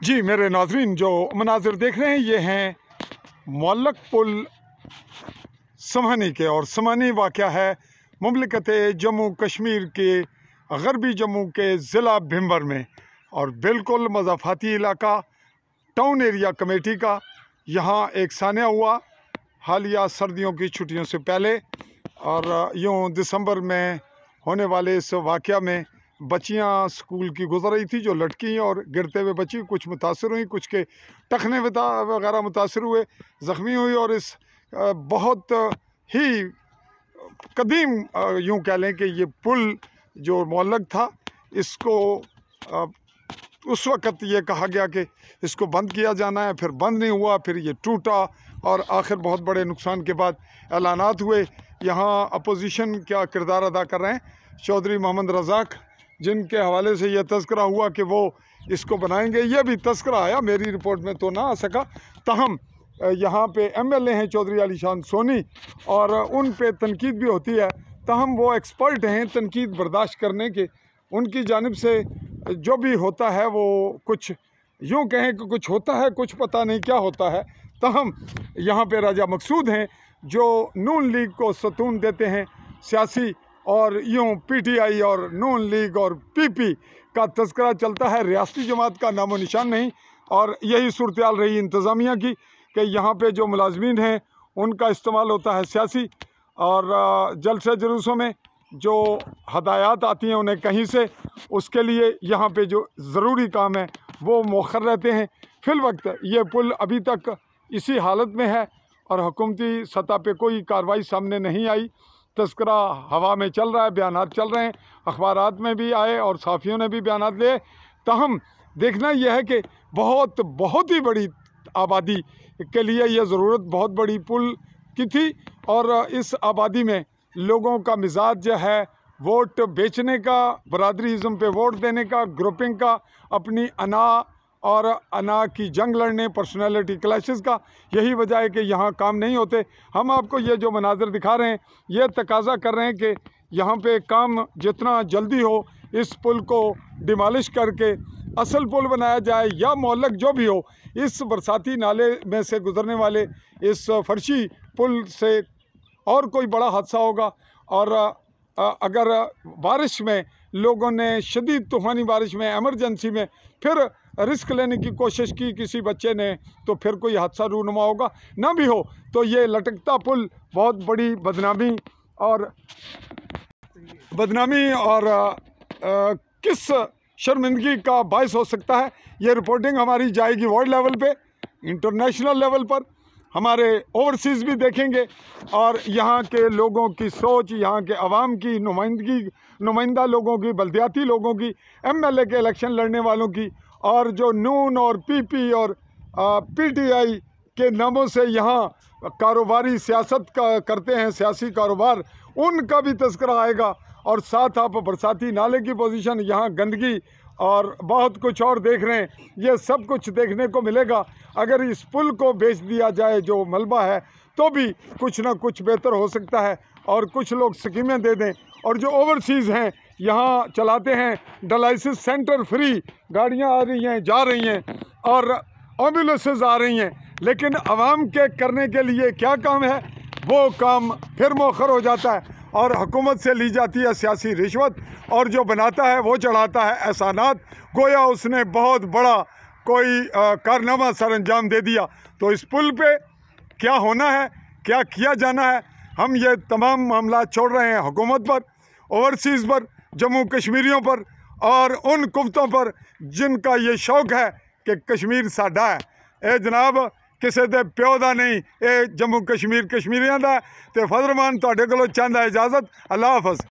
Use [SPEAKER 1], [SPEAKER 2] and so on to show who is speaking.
[SPEAKER 1] जी मेरे नाजरीन, जो मनाजिर देख रहे हैं ये हैं मुअल्लक पुल समहानी के। और समहानी वाक़या है मुमलिकत जम्मू कश्मीर के गरबी जम्मू के ज़िला भिम्बर में, और बिल्कुल मज़ाफ़ाती इलाका टाउन एरिया कमेटी का। यहाँ एक सानिया हुआ हालिया सर्दियों की छुट्टियों से पहले, और यूँ दिसंबर में होने वाले इस वाक़या में बच्चियाँ स्कूल की गुजर रही थी जो लटकी और गिरते हुए बची, कुछ मुतासर हुई, कुछ के टखने वगैरह मुतासर हुए, ज़ख्मी हुई। और इस बहुत ही कदीम यूँ कह लें कि ये पुल जो मुअल्लक था, इसको उस वक़्त ये कहा गया कि इसको बंद किया जाना है, फिर बंद नहीं हुआ, फिर ये टूटा और आखिर बहुत बड़े नुकसान के बाद ऐलानात हुए। यहाँ अपोजिशन क्या किरदार अदा कर रहे हैं चौधरी मोहम्मद रज़ाक, जिनके हवाले से यह तज़किरा हुआ कि वो इसको बनाएंगे। यह भी तज़किरा आया, मेरी रिपोर्ट में तो ना आ सका, तहम यहाँ पे MLA हैं चौधरी अलीशान सोनी, और उन पे तनकीद भी होती है, तहम वो एक्सपर्ट हैं तनकीद बर्दाश्त करने के। उनकी जानिब से जो भी होता है वो कुछ यूँ कहें कि कुछ होता है, कुछ पता नहीं क्या होता है। तहम यहाँ पे राजा मकसूद हैं जो नून लीग को सतून देते हैं सियासी, और यूँ PTI और नून लीग और PP का तज़किरा चलता है, रियासती जमात का नामो निशान नहीं। और यही सूरत हाल रही इंतज़ामिया की कि यहाँ पे जो मुलाजमीन हैं उनका इस्तेमाल होता है सियासी, और जलसे जुलूसों में जो हदायत आती हैं उन्हें कहीं से, उसके लिए यहाँ पे जो ज़रूरी काम है वो मौखर रहते हैं। फिल वक्त ये पुल अभी तक इसी हालत में है और हुकूमती सतह पे कोई कार्रवाई सामने नहीं आई। तज़किरा हवा में चल रहा है, बयानात चल रहे हैं, अखबारात में भी आए और सहाफ़ियों ने भी बयानात लिए। तहम देखना यह है कि बहुत ही बड़ी आबादी के लिए यह ज़रूरत बहुत बड़ी पुल की थी, और इस आबादी में लोगों का मिजाज जो है वोट बेचने का, बरादरीज़म पे वोट देने का, ग्रुपिंग का, अपनी अना की जंग लड़ने, पर्सनैलिटी क्लैशेस का। यही वजह है कि यहाँ काम नहीं होते। हम आपको ये जो मनाज़र दिखा रहे हैं ये तकाज़ा कर रहे हैं कि यहाँ पे काम जितना जल्दी हो इस पुल को डिमॉलिश करके असल पुल बनाया जाए, या मुअल्लक जो भी हो, इस बरसाती नाले में से गुज़रने वाले इस फर्शी पुल से और कोई बड़ा हादसा होगा। और अगर बारिश में लोगों ने शदीद तूफ़ानी बारिश में एमरजेंसी में फिर रिस्क लेने की कोशिश की किसी बच्चे ने, तो फिर कोई हादसा रूनुमा होगा। ना भी हो तो ये लटकता पुल बहुत बड़ी बदनामी और किस शर्मिंदगी का बायस हो सकता है। ये रिपोर्टिंग हमारी जाएगी वर्ल्ड लेवल पे, इंटरनेशनल लेवल पर, हमारे ओवरसीज़ भी देखेंगे, और यहाँ के लोगों की सोच, यहाँ के अवाम की नुमाइंदा लोगों की, बल्दियाती लोगों की, MLA के इलेक्शन लड़ने वालों की, और जो नून और PP और PTI के नामों से यहाँ कारोबारी सियासत का करते हैं, सियासी कारोबार, उनका भी तज़किरा आएगा। और साथ आप बरसाती नाले की पोजीशन, यहाँ गंदगी और बहुत कुछ और देख रहे हैं, ये सब कुछ देखने को मिलेगा। अगर इस पुल को बेच दिया जाए जो मलबा है, तो भी कुछ ना कुछ बेहतर हो सकता है, और कुछ लोग स्कीमें दे दें। और जो ओवरसीज़ हैं यहाँ चलाते हैं डायलिसिस सेंटर फ्री, गाड़ियाँ आ रही हैं, जा रही हैं, और एम्बुलेंसेस आ रही हैं, लेकिन आवाम के करने के लिए क्या काम है वो काम फिर मौखर हो जाता है, और हुकूमत से ली जाती है सियासी रिश्वत, और जो बनाता है वो चढ़ाता है एहसानात, गोया उसने बहुत बड़ा कोई कारनामा सर अंजाम दे दिया। तो इस पुल पे क्या होना है, क्या किया जाना है, हम ये तमाम मामला छोड़ रहे हैं हुकूमत पर, ओवरसीज़ पर, जम्मू कश्मीरियों पर, और उन कुफ्तों पर जिनका ये शौक़ है कि कश्मीर साडा है। ए जनाब, किसी दे प्यो दा नहीं, ये जम्मू कश्मीर कश्मीरियां दा। ते फजरमान तुहाडे कोलों चाहंदा इजाज़त। अल्लाह हाफ़िज़।